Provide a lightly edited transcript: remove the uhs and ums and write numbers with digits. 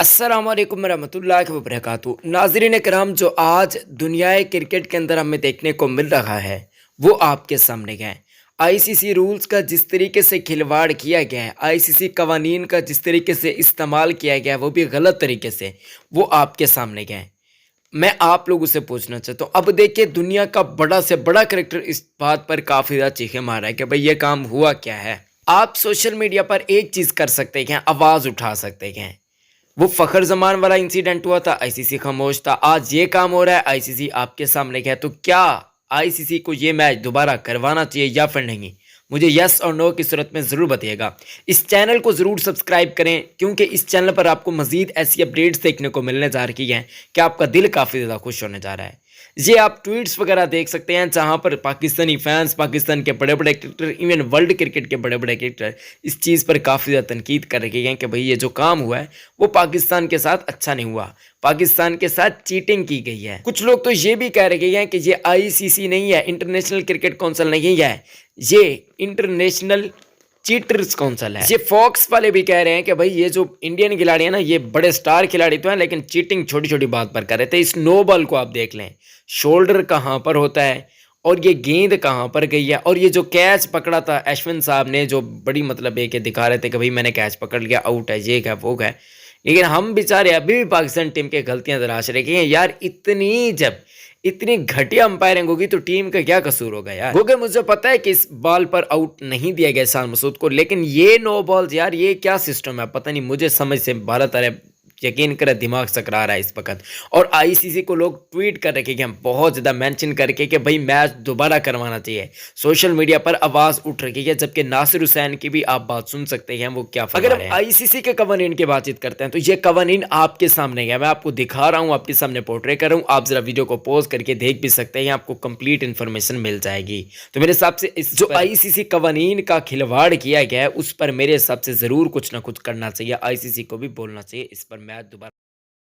अस्सलाम वालेकुम रहमतुल्लाहि व बरकातहू। नाज़रीन कराम, जो आज दुनियाए क्रिकेट के अंदर हमें देखने को मिल रहा है वो आपके सामने है। आईसीसी रूल्स का जिस तरीके से खिलवाड़ किया गया है, आईसीसी कवानीन का जिस तरीके से इस्तेमाल किया गया है वो भी गलत तरीके से, वो आपके सामने गए। मैं आप लोगों से पूछना चाहता हूँ, अब देखिए दुनिया का बड़ा से बड़ा क्रिकेटर इस बात पर काफ़ी ज़्यादा चीखें मार रहा है कि भाई ये काम हुआ क्या है। आप सोशल मीडिया पर एक चीज़ कर सकते हैं, आवाज़ उठा सकते हैं। वो फ़खर ज़मान वाला इंसिडेंट हुआ था, आईसीसी खामोश था। आज ये काम हो रहा है, आईसीसी आपके सामने है। तो क्या आईसीसी को ये मैच दोबारा करवाना चाहिए या फिर नहीं? मुझे यस और नो की सूरत में ज़रूर बताइएगा। इस चैनल को ज़रूर सब्सक्राइब करें, क्योंकि इस चैनल पर आपको मज़ीद ऐसी अपडेट्स देखने को मिलने जा रही हैं कि आपका दिल काफ़ी ज़्यादा खुश होने जा रहा है। ये आप ट्वीट्स वगैरह देख सकते हैं जहां पर पाकिस्तानी फैंस, पाकिस्तान के बड़े बड़े क्रिकेटर, इवन वर्ल्ड क्रिकेट के बड़े बड़े क्रिकेटर इस चीज़ पर काफ़ी ज़्यादा तनकीद कर रहे हैं कि भाई ये जो काम हुआ है वो पाकिस्तान के साथ अच्छा नहीं हुआ, पाकिस्तान के साथ चीटिंग की गई है। कुछ लोग तो ये भी कह रहे हैं कि ये आईसीसी नहीं है, इंटरनेशनल क्रिकेट काउंसिल नहीं है, ये इंटरनेशनल चीटर्स काउंसिल है। ये फॉक्स वाले भी कह रहे हैं कि भाई ये जो इंडियन खिलाड़ी है ना, ये बड़े स्टार खिलाड़ी तो हैं लेकिन चीटिंग छोटी छोटी बात पर कर रहे थे। इस नो बॉल को आप देख लें, शोल्डर कहाँ पर होता है और ये गेंद कहाँ पर गई है। और ये जो कैच पकड़ा था अश्विन साहब ने, जो बड़ी मतलब एक दिखा रहे थे कि भाई मैंने कैच पकड़ लिया, आउट है, ये है वो है। लेकिन हम बेचारे अभी भी पाकिस्तान टीम के गलतियां तलाश रहे हैं यार। इतनी घटिया अंपायरिंग होगी तो टीम का क्या कसूर होगा यार। क्योंकि मुझे पता है कि इस बॉल पर आउट नहीं दिया गया शान मसूद को, लेकिन ये नो बॉल्स यार, ये क्या सिस्टम है पता नहीं, मुझे समझ से बाहर आ रहा है। यकीन करें दिमाग सकरा रहा है इस वक्त। और आईसीसी को लोग ट्वीट कर रखे हैं बहुत ज़्यादा मेंशन करके कि भाई मैच दोबारा करवाना चाहिए। सोशल मीडिया पर आवाज़ उठ रही है, जबकि नासिर हुसैन की भी आप बात सुन सकते हैं वो क्या फरमा रहे हैं। अगर हम आईसीसी के कवानीन की बातचीत करते हैं तो ये कवानीन आपके सामने है, मैं आपको दिखा रहा हूँ, आपके सामने पोर्ट्रे कर रहा हूँ। आप जरा वीडियो को पॉज करके देख भी सकते हैं, आपको कंप्लीट इन्फॉर्मेशन मिल जाएगी। तो मेरे हिसाब से इस जो आईसीसी कवानीन का खिलवाड़ किया गया है उस पर मेरे हिसाब से ज़रूर कुछ ना कुछ करना चाहिए, आईसीसी को भी बोलना चाहिए इस पर मैच दोबारा